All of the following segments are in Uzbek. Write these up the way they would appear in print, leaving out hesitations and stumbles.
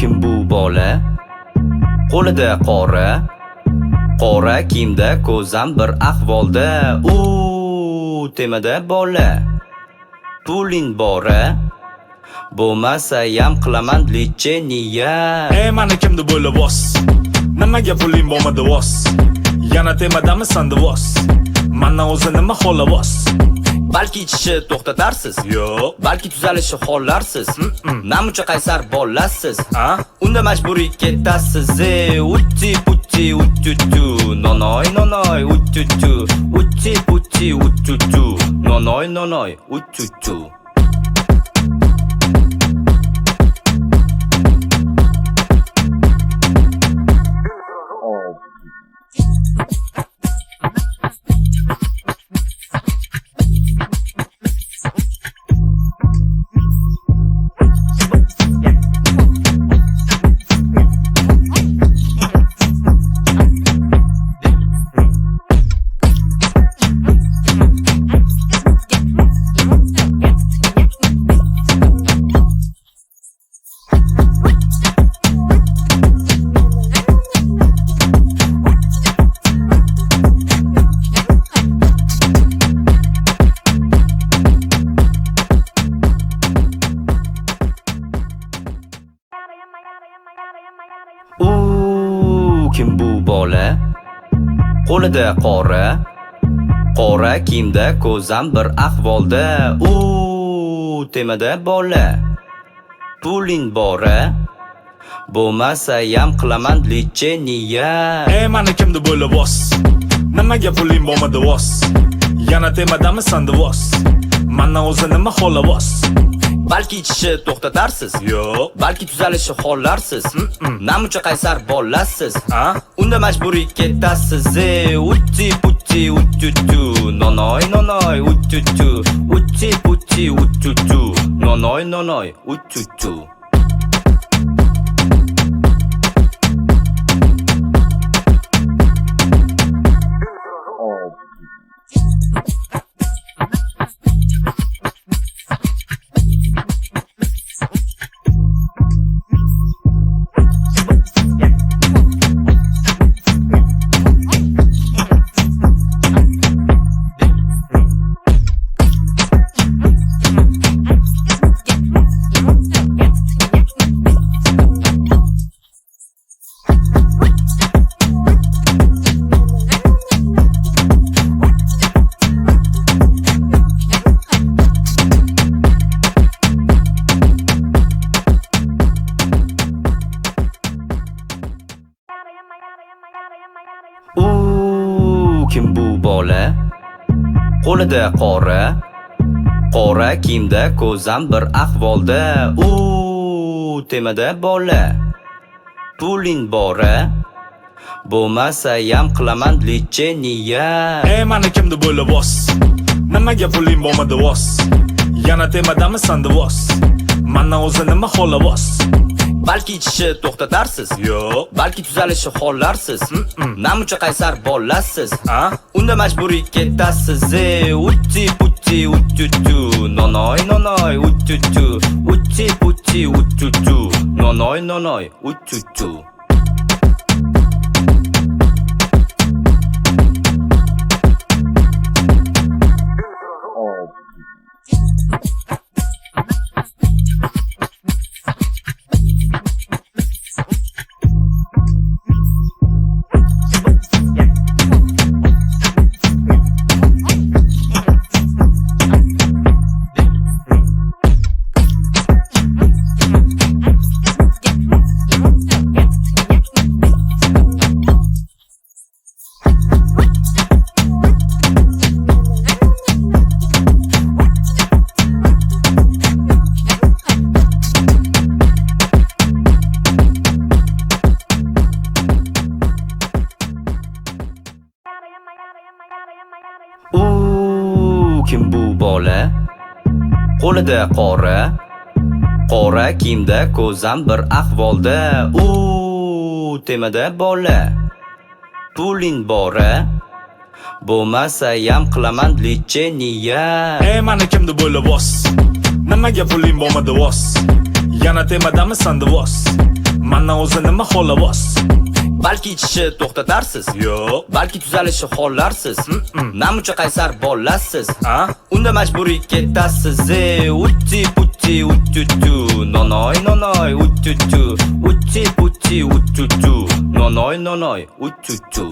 Kim bu bola? Qo'lida qora kiyimda, ko'zam bir ahvolda. Temada bola. Puling bora, bo'lmasayam qilaman lecheniya. Mana kimdi bo'la vos? Nimaga puling bo'lmadi vos? Yana temadami sandi vos? Mandan o'zi nima xola vos? Balki ichishni to'xtatarsiz, Yo'q. balki tuzalishi xollarsiz. Namuncha qaysar bolasiz. Ha? Unda majburiy ketasiz. Utti putti uttutu, nonoy uttutu, utti putti uttutu, nonoy uttutu. Kim bu bola? Qo'lida qora kiyimda, ko'zam bir ahvolda. Temada bola. Puling bora, bo'lmasayam qilaman lecheniya. Mana kimdi bo'la vos? Nimaga puling bo'lmadi vos? Yana temadami sandi vos? Mandan o'zi nima xola vos? Balki ichishni to'xtatarsiz, Yo'q. balki tuzalishi xollarsiz. Namuncha qaysar bolasiz. Ha? Unda majburiy ketasiz. Utti putti uttutu, nonoy uttutu, utti putti uttutu, nonoy uttutu. Kim bu bola? Qo'lida qora kiyimda, ko'zam bir ahvolda. Temada bola. Puling bora, bo'lmasayam qilaman lecheniya. Mana kimdi bo'la vos? Nimaga puling bo'lmadi vos? Yana temadami sandi vos? Mandan o'zi nima xola vos? Balki ichishni to'xtatarsiz, Yo'q. balki tuzalishi xollarsiz. Namuncha qaysar bolasiz. Ha? Unda majburiy ketasiz. Utti putti uttutu, nonoy uttutu, utti putti uttutu, nonoy uttutu. Kim bu bola? Qo'lida qora kiyimda, ko'zam bir ahvolda. Temada bola. Puling bora, bo'lmasayam qilaman lecheniya. Mana kimdi bo'la vos? Nimaga puling bo'lmadi vos? Yana temadami sandi vos? Mandan o'zi nima xolavos? Balki ichishni to'xtatarsiz, Yo'q. balki tuzalishni xohlarsiz. Namuncha qaysar bolasiz. Ha? Unda majburiy ketasiz. Utti putti uttutu, nonoy nonoy uttutu, utti putti uttutu, nonoy nonoy uttutu.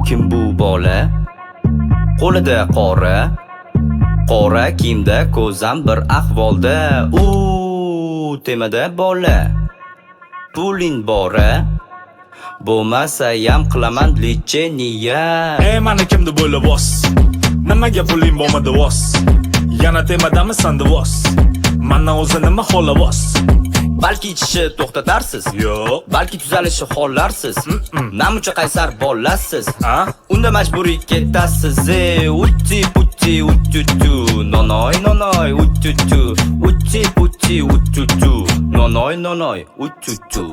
Kim bu bola? Qo'lida qora, qora kiyimda, ko'zam bir ahvolda. Temada bola. Puling bora, bo'lmasayam qilaman lecheniya. Mani kim deb o'ylavos? Nimaga puling bo'lmadi vos? Yana temadamisan vos? Mandan o'zi nima xolavos? Balki ichishni to'xtatarsiz, Yo'q. balki tuzalishni xohlarsiz. Namuncha qaysar bolasiz. Ha? Unda majburiy ketasiz. Utti putti uttutu, nonoy nonoy uttutu, utti putti uttutu, nonoy nonoy uttutu.